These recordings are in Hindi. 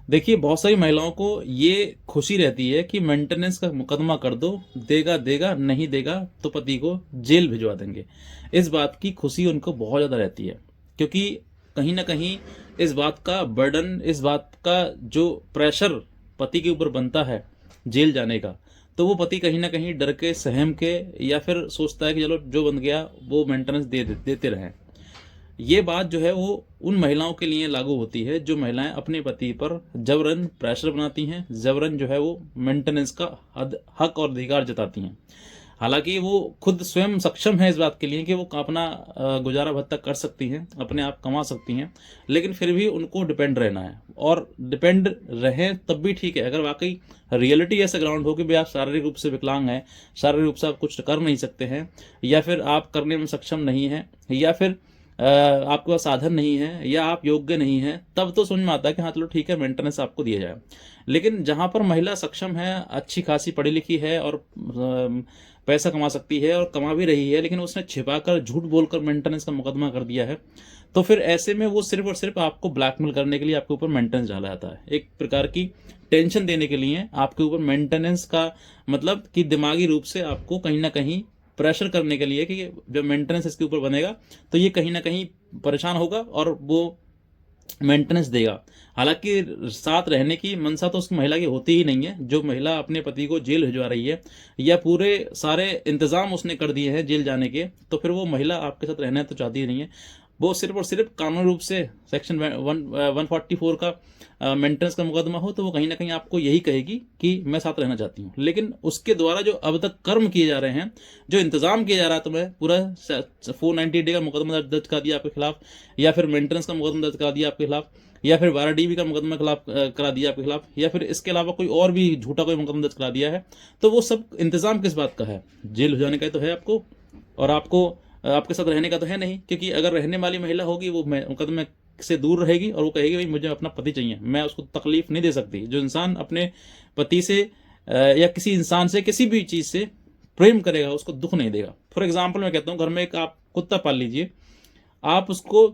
देखिए, बहुत सारी महिलाओं को ये खुशी रहती है कि मेंटेनेंस का मुकदमा कर दो, देगा देगा, नहीं देगा तो पति को जेल भिजवा देंगे। इस बात की खुशी उनको बहुत ज़्यादा रहती है, क्योंकि कहीं न कहीं इस बात का बर्डन, इस बात का जो प्रेशर पति के ऊपर बनता है जेल जाने का, तो वो पति कहीं न कहीं डर के, सहम के, या फिर सोचता है कि चलो जो बन गया वो मेंटेनेंस देते रहें। ये बात जो है वो उन महिलाओं के लिए लागू होती है जो महिलाएं अपने पति पर जबरन प्रेशर बनाती हैं, जबरन जो है वो मेंटेनेंस का हक और अधिकार जताती हैं। हालांकि वो खुद स्वयं सक्षम है इस बात के लिए कि वो अपना गुजारा भत्ता कर सकती हैं, अपने आप कमा सकती हैं, लेकिन फिर भी उनको डिपेंड रहना है। और डिपेंड रहें तब भी ठीक है अगर वाकई रियलिटी ऐसा ग्राउंड हो कि भाई आप शारीरिक रूप से विकलांग हैं, शारीरिक रूप से आप कुछ कर नहीं सकते हैं, या फिर आप करने में सक्षम नहीं हैं, या फिर आपके पास साधन नहीं है, या आप योग्य नहीं हैं, तब तो समझ में आता है कि हाँ चलो ठीक है मेंटेनेंस आपको दिया जाए। लेकिन जहाँ पर महिला सक्षम है, अच्छी खासी पढ़ी लिखी है और पैसा कमा सकती है और कमा भी रही है, लेकिन उसने छिपाकर झूठ बोलकर मेंटेनेंस का मुकदमा कर दिया है, तो फिर ऐसे में वो सिर्फ और सिर्फ आपको ब्लैकमेल करने के लिए आपके ऊपर मेंटेनेंस डाला जाता है, एक प्रकार की टेंशन देने के लिए आपके ऊपर मेंटेनेंस का, मतलब कि दिमागी रूप से आपको कहीं ना कहीं प्रेशर करने के लिए कि जब मेंटेनेंस इसके ऊपर बनेगा तो ये कहीं ना कहीं परेशान होगा और वो मेंटेनेंस देगा। हालांकि साथ रहने की मनसा तो उस महिला की होती ही नहीं है। जो महिला अपने पति को जेल भिजवा रही है या पूरे सारे इंतजाम उसने कर दिए हैं जेल जाने के, तो फिर वो महिला आपके साथ रहना तो चाहती ही नहीं है। वो सिर्फ और सिर्फ कानूनी रूप से सेक्शन 144 का मेंटेनेंस का मुकदमा हो तो वो कहीं ना कहीं आपको यही कहेगी कि मैं साथ रहना चाहती हूँ। लेकिन उसके द्वारा जो अब तक कर्म किए जा रहे हैं, जो इंतजाम किया जा रहा है, तो मैं पूरा 490 का मुकदमा दर्ज कर दिया आपके खिलाफ, या फिर मेंटेनेंस का मुकदमा दर्ज करा दिया आपके खिलाफ, या फिर 12 DB का मुकदमा खिलाफ करा दिया आपके खिलाफ, या फिर इसके अलावा कोई और भी झूठा कोई मुकदमा दर्ज करा दिया है, तो वो सब इंतजाम किस बात का है? जेल हो जाने का तो है आपको, और आपको आपके साथ रहने का तो है नहीं। क्योंकि अगर रहने वाली महिला होगी वो मुकदमे से दूर रहेगी और वो कहेगी भाई मुझे अपना पति चाहिए, मैं उसको तकलीफ नहीं दे सकती। जो इंसान अपने पति से या किसी इंसान से किसी भी चीज़ से प्रेम करेगा उसको दुख नहीं देगा। फॉर एग्जाम्पल मैं कहता हूँ, घर में एक आप कुत्ता पाल लीजिए, आप उसको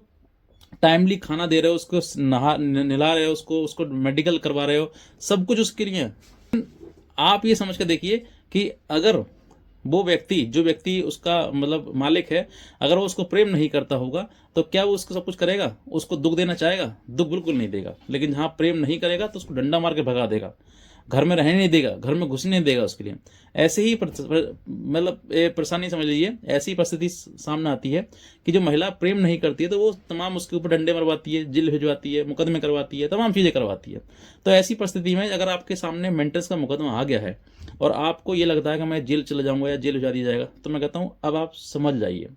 टाइमली खाना दे रहे हो, उसको नहला रहे हो, उसको उसको मेडिकल करवा रहे हो, सब कुछ उसके लिए। आप ये समझ कर देखिए कि अगर वो व्यक्ति, जो व्यक्ति उसका मतलब मालिक है, अगर वो उसको प्रेम नहीं करता होगा तो क्या वो उसको सब कुछ करेगा? उसको दुख देना चाहेगा? दुख बिल्कुल नहीं देगा। लेकिन जहाँ प्रेम नहीं करेगा तो उसको डंडा मार के भगा देगा, घर में रहने नहीं देगा, घर में घुसने नहीं देगा उसके लिए। ऐसे ही मतलब परेशानी समझ लीजिए, ऐसी परिस्थिति सामने आती है कि जो महिला प्रेम नहीं करती है तो वो तमाम उसके ऊपर डंडे मरवाती है, जेल भिजवाती है, मुकदमे करवाती है, तमाम चीज़ें करवाती है। तो ऐसी परिस्थिति में अगर आपके सामने मेंटेनेंस का मुकदमा आ गया है और आपको ये लगता है कि मैं जेल चला जाऊंगा या जेल भिजवा दिया जाएगा, तो मैं कहता हूँ अब आप समझ जाइए,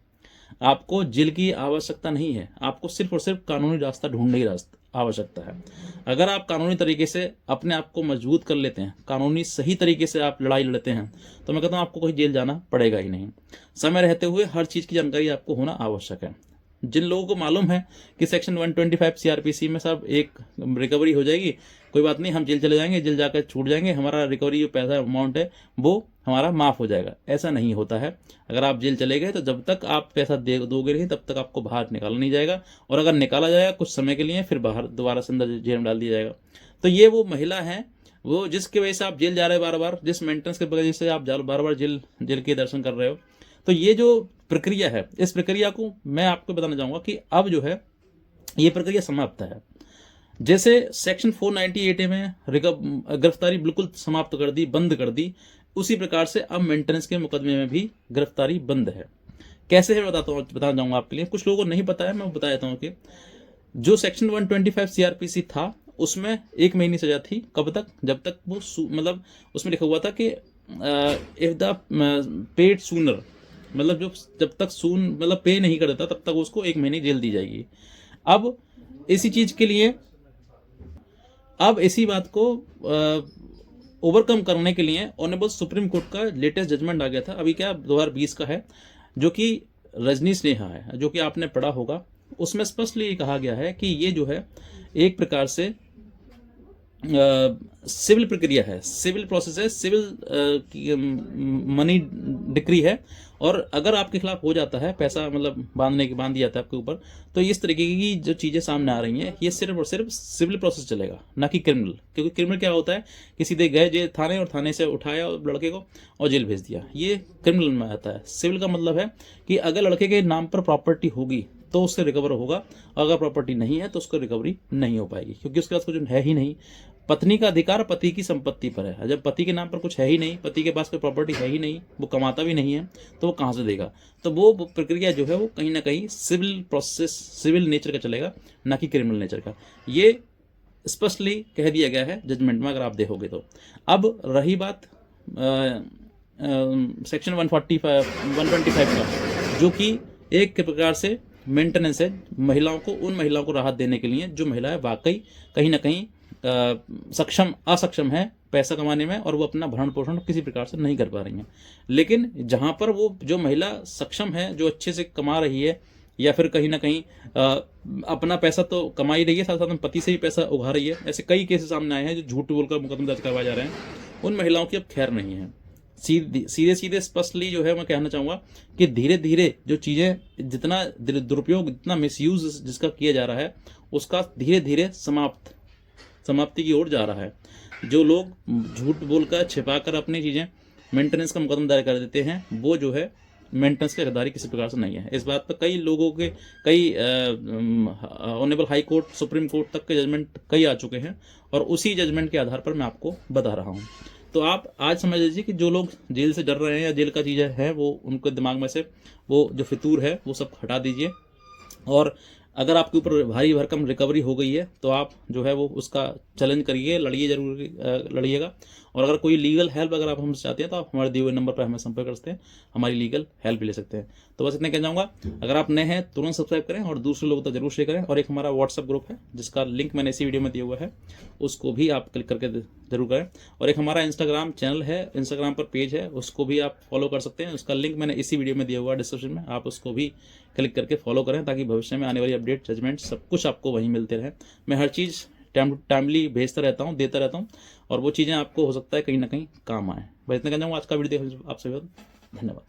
आपको जेल की आवश्यकता नहीं है, आपको सिर्फ और सिर्फ कानूनी रास्ता ढूंढने की रास्ता आवश्यकता है। अगर आप कानूनी तरीके से अपने आप को मजबूत कर लेते हैं, कानूनी सही तरीके से आप लड़ाई लड़ते हैं, तो मैं कहता हूँ आपको कहीं जेल जाना पड़ेगा ही नहीं। समय रहते हुए हर चीज़ की जानकारी आपको होना आवश्यक है। जिन लोगों को मालूम है कि सेक्शन 125 CRPC में सब एक रिकवरी हो जाएगी, कोई बात नहीं, हम जेल चले जाएंगे, जेल जाकर छूट जाएंगे, हमारा रिकवरी जो पैसा अमाउंट है वो हमारा माफ़ हो जाएगा, ऐसा नहीं होता है। अगर आप जेल चले गए तो जब तक आप पैसा दोगे नहीं तब तक आपको बाहर निकाला नहीं जाएगा, और अगर निकाला जाएगा कुछ समय के लिए फिर बाहर दोबारा से अंदर जेल में डाल दिया जाएगा। तो ये वो महिला है वो जिसकी वजह से आप जेल जा रहे हो बार बार, जिस मेंटेनेंस की वजह से आप बार बार जेल जेल के दर्शन कर रहे हो। तो ये जो प्रक्रिया है, इस प्रक्रिया को मैं आपको बताना चाहूँगा कि अब जो है ये प्रक्रिया समाप्त है। जैसे सेक्शन 498A में गिरफ्तारी बिल्कुल समाप्त कर दी, बंद कर दी, उसी प्रकार से अब मेंटेनेंस के मुकदमे में भी गिरफ्तारी बंद है। कैसे है बताना चाहूँगा आपके लिए। कुछ लोगों को नहीं पता है, मैं बता देता हूँ कि जो सेक्शन 125 CRPC था उसमें 1 महीने सजा थी। कब तक? जब तक वो मतलब उसमें लिखा हुआ था कि इफ द पेड सूनर, मतलब जो जब तक मतलब पे नहीं कर देता तब तक उसको 1 महीने जेल दी जाएगी। अब इसी चीज़ के लिए, अब इसी बात को ओवरकम करने के लिए ऑनरेबल सुप्रीम कोर्ट का लेटेस्ट जजमेंट आ गया था, अभी क्या 2020 का है, जो कि रजनी स्नेहा है, जो कि आपने पढ़ा होगा। उसमें स्पष्टली कहा गया है कि ये जो है एक प्रकार से सिविल प्रक्रिया है, सिविल प्रोसेस है, सिविल मनी डिक्री है। और अगर आपके खिलाफ हो जाता है, पैसा मतलब बांध दिया जाता है आपके ऊपर, तो इस तरीके की जो चीज़ें सामने आ रही हैं, ये सिर्फ और सिर्फ सिविल प्रोसेस चलेगा, ना कि क्रिमिनल। क्योंकि क्रिमिनल क्या होता है कि सीधे गए जेल थाने और थाने से उठाया लड़के को और जेल भेज दिया, ये क्रिमिनल में आता है। सिविल का मतलब है कि अगर लड़के के नाम पर प्रॉपर्टी होगी तो उससे रिकवर होगा, अगर प्रॉपर्टी नहीं है तो उसको रिकवरी नहीं हो पाएगी, क्योंकि उसके पास कुछ है ही नहीं। पत्नी का अधिकार पति की संपत्ति पर है। जब पति के नाम पर कुछ है ही नहीं, पति के पास कोई प्रॉपर्टी है ही नहीं, वो कमाता भी नहीं है, तो वो कहाँ से देगा। तो वो प्रक्रिया जो है वो कहीं ना कहीं सिविल प्रोसेस, सिविल नेचर का चलेगा, ना कि क्रिमिनल नेचर का। ये स्पष्टली कह दिया गया है जजमेंट में, अगर आप देखोगे तो। अब रही बात सेक्शन 125 का, जो कि एक प्रकार से मेंटेनेंस है महिलाओं को, उन महिलाओं को राहत देने के लिए जो महिलाएं वाकई कहीं ना कहीं असक्षम है पैसा कमाने में, और वो अपना भरण पोषण किसी प्रकार से नहीं कर पा रही हैं। लेकिन जहाँ पर वो जो महिला सक्षम है, जो अच्छे से कमा रही है, या फिर कहीं ना कहीं अपना पैसा तो कमा ही रही है, साथ साथ में पति से ही पैसा उगा रही है, ऐसे कई केसेस सामने आए हैं जो झूठ बोलकर मुकदमे दर्ज करवाए जा रहे हैं, उन महिलाओं की अब खैर नहीं है। सीधे स्पष्टली जो है मैं कहना चाहूँगा कि धीरे धीरे जो चीज़ें, जितना दुरुपयोग, जितना मिसयूज जिसका किया जा रहा है, उसका धीरे धीरे समाप्ति की ओर जा रहा है। जो लोग झूठ बोलकर छिपाकर अपनी चीज़ें मेंटेनेंस का मुकदमा दायर कर देते हैं, वो जो है मेंटेनेंस की हकदारी किसी प्रकार से नहीं है। इस बात पर कई लोगों के, कई honourable high court, supreme court तक के जजमेंट कई आ चुके हैं, और उसी जजमेंट के आधार पर मैं आपको बता रहा हूँ। तो आप आज समझ लीजिए कि जो लोग जेल से डर रहे हैं या जेल का चीज़ें हैं, वो उनके दिमाग में से वो जो फितूर है वो सब हटा दीजिए। और अगर आपके ऊपर भारी भरकम रिकवरी हो गई है तो आप जो है वो उसका चैलेंज करिए, लड़िए, जरूर लड़िएगा। और अगर कोई लीगल हेल्प अगर आप हमसे चाहते हैं तो आप हमारे दिए हुए नंबर पर हमें संपर्क कर सकते हैं, हमारी लीगल हेल्प ले सकते हैं। तो बस इतना कहना चाहूँगा, अगर आप नए हैं तुरंत सब्सक्राइब करें और दूसरे लोगों तक जरूर शेयर करें। और एक हमारा व्हाट्सअप ग्रुप है जिसका लिंक मैंने इसी वीडियो में दिया हुआ है, उसको भी आप क्लिक करके जरूर करें। और एक हमारा इंस्टाग्राम चैनल है, इंस्टाग्राम पर पेज है, उसको भी आप फॉलो कर सकते हैं, उसका लिंक मैंने इसी वीडियो में दिया हुआ है डिस्क्रिप्शन में, आप उसको भी क्लिक करके फॉलो करें, ताकि भविष्य में आने वाली अपडेट, जजमेंट, सब कुछ आपको वहीं मिलते रहे। मैं हर चीज़ टाइमली भेजता रहता हूँ, देता रहता हूँ, और वो चीज़ें आपको हो सकता है कहीं ना कहीं काम आए। बस इतना कहना चाहूँगा। आज का वीडियो देखने आप सभी धन्यवाद।